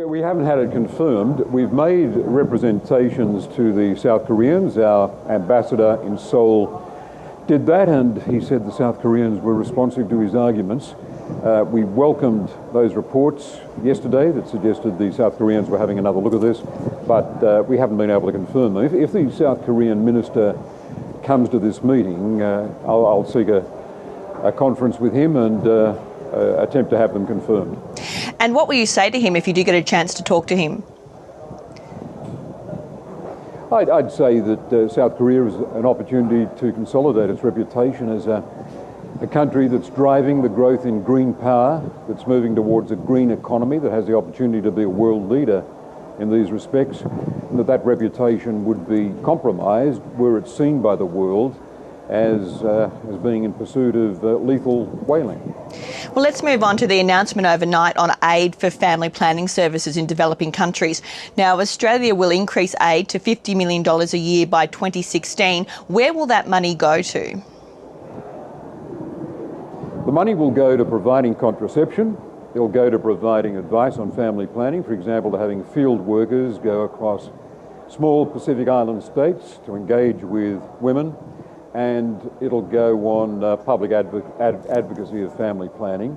We haven't had it confirmed. We've made representations to the South Koreans. Our ambassador in Seoul did that, and he said the South Koreans were responsive to his arguments. We welcomed those reports yesterday that suggested the South Koreans were having another look at this, but we haven't been able to confirm them. If the South Korean minister comes to this meeting, I'll seek a conference with him and attempt to have them confirmed. And what will you say to him if you do get a chance to talk to him? I'd say that South Korea is an opportunity to consolidate its reputation as a country that's driving the growth in green power, that's moving towards a green economy, that has the opportunity to be a world leader in these respects, and that reputation would be compromised were it seen by the world as being in pursuit of lethal whaling. Well, let's move on to the announcement overnight on aid for family planning services in developing countries. Now, Australia will increase aid to $50 million a year by 2016. Where will that money go to? The money will go to providing contraception. It'll go to providing advice on family planning, for example, to having field workers go across small Pacific Island states to engage with women. And it'll go on public advocacy of family planning.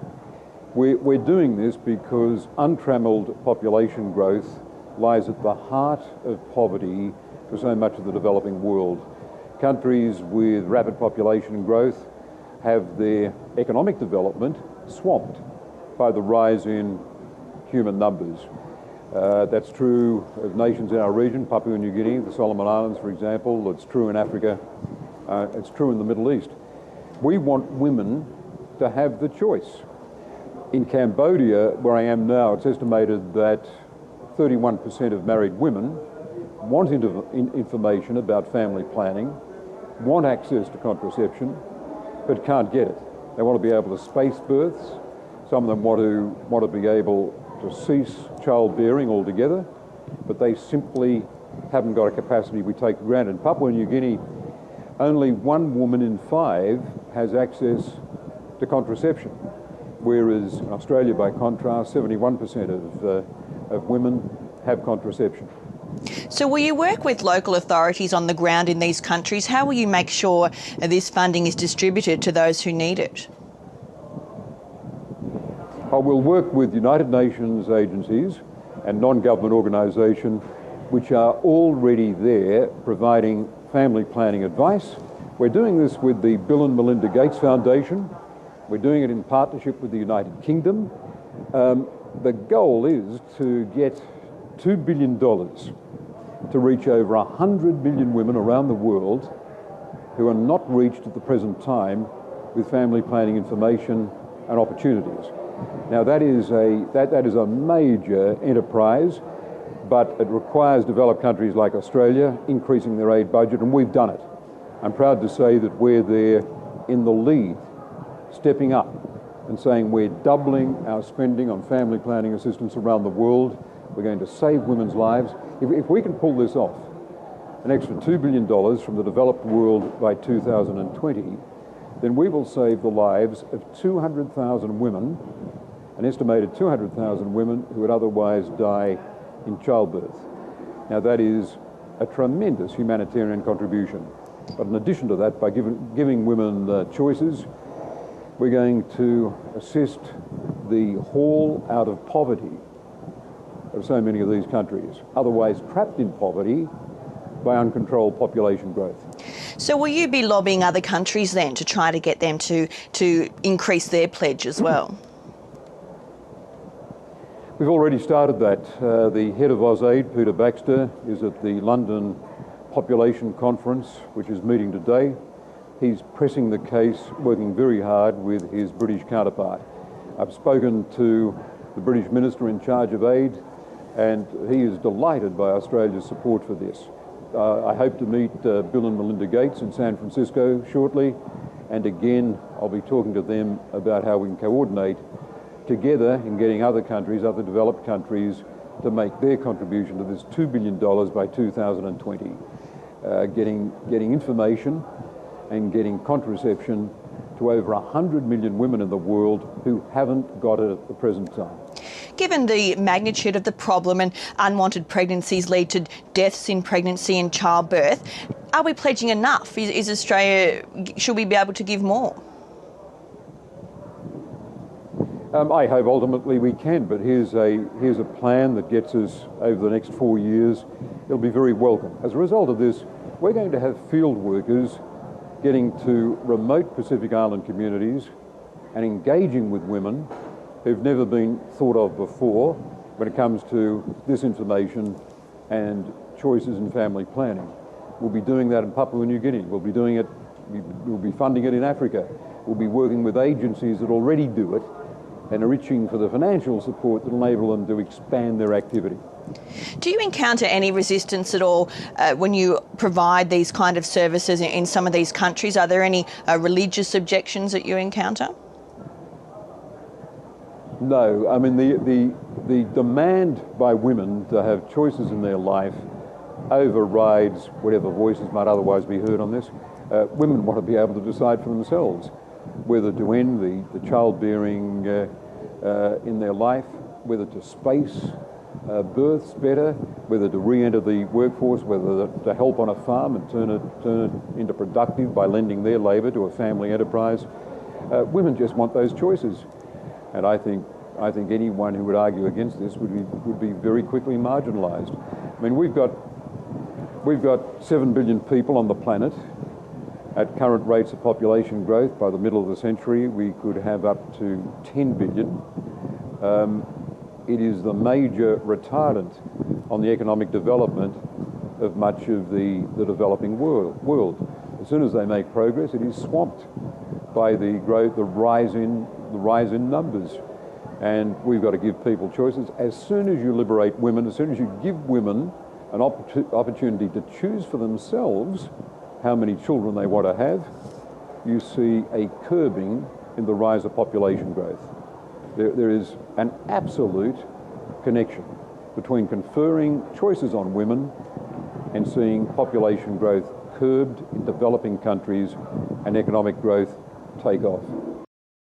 We're doing this because untrammeled population growth lies at the heart of poverty for so much of the developing world. Countries with rapid population growth have their economic development swamped by the rise in human numbers. That's true of nations in our region, Papua New Guinea, the Solomon Islands, for example. It's true in Africa. It's true in the Middle East. We want women to have the choice. In Cambodia, where I am now, it's estimated that 31% of married women want information about family planning, want access to contraception, but can't get it. They want to be able to space births. Some of them want to be able to cease childbearing altogether, but they simply haven't got a capacity we take for granted. In Papua New Guinea, only 1 woman in 5 has access to contraception, whereas in Australia, by contrast, 71% of women have contraception. So will you work with local authorities on the ground in these countries? How will you make sure this funding is distributed to those who need it? I will work with United Nations agencies and non-government organisations which are already there providing family planning advice. We're doing this with the Bill and Melinda Gates Foundation. We're doing it in partnership with the United Kingdom. The goal is to get $2 billion to reach over 100 million women around the world who are not reached at the present time with family planning information and opportunities. Now that is a major enterprise, but it requires developed countries like Australia increasing their aid budget, and we've done it. I'm proud to say that we're there in the lead, stepping up and saying we're doubling our spending on family planning assistance around the world. We're going to save women's lives. If we can pull this off, an extra $2 billion from the developed world by 2020, then we will save the lives of 200,000 women, an estimated 200,000 women who would otherwise die in childbirth. Now that is a tremendous humanitarian contribution. But in addition to that, by giving women choices, we're going to assist the haul out of poverty of so many of these countries, otherwise trapped in poverty by uncontrolled population growth. So will you be lobbying other countries then to try to get them to increase their pledge as well? We've already started that. The head of AusAid, Peter Baxter, is at the London Population Conference, which is meeting today. He's pressing the case, working very hard with his British counterpart. I've spoken to the British Minister in charge of aid, and he is delighted by Australia's support for this. I hope to meet Bill and Melinda Gates in San Francisco shortly, and again I'll be talking to them about how we can coordinate together in getting other countries, other developed countries, to make their contribution to this $2 billion by 2020. Getting information and getting contraception to over 100 million women in the world who haven't got it at the present time. given the magnitude of the problem and unwanted pregnancies lead to deaths in pregnancy and childbirth, are we pledging enough? Is Australia, should we be able to give more? I hope ultimately we can, but here's a plan that gets us over the next 4 years. It'll be very welcome. As a result of this, we're going to have field workers getting to remote Pacific Island communities and engaging with women who've never been thought of before when it comes to this information and choices in family planning. We'll be doing that in Papua New Guinea. We'll be funding it in Africa. We'll be working with agencies that already do it and enriching for the financial support that enable them to expand their activity. Do you encounter any resistance at all when you provide these kind of services in some of these countries? Are there any religious objections that you encounter? No, I mean the demand by women to have choices in their life overrides whatever voices might otherwise be heard on this. Women want to be able to decide for themselves whether to end the childbearing in their life, whether to space births better, whether to re-enter the workforce, whether to help on a farm and turn it into productive by lending their labour to a family enterprise. Women just want those choices, and I think anyone who would argue against this would be very quickly marginalised. I mean, we've got 7 billion people on the planet. At current rates of population growth, by the middle of the century, we could have up to 10 billion. It is the major retardant on the economic development of much of the developing world. As soon as they make progress, it is swamped by the rise in numbers. And we've got to give people choices. As soon as you liberate women, as soon as you give women an opportunity to choose for themselves how many children they want to have, you see a curbing in the rise of population growth. There is an absolute connection between conferring choices on women and seeing population growth curbed in developing countries and economic growth take off.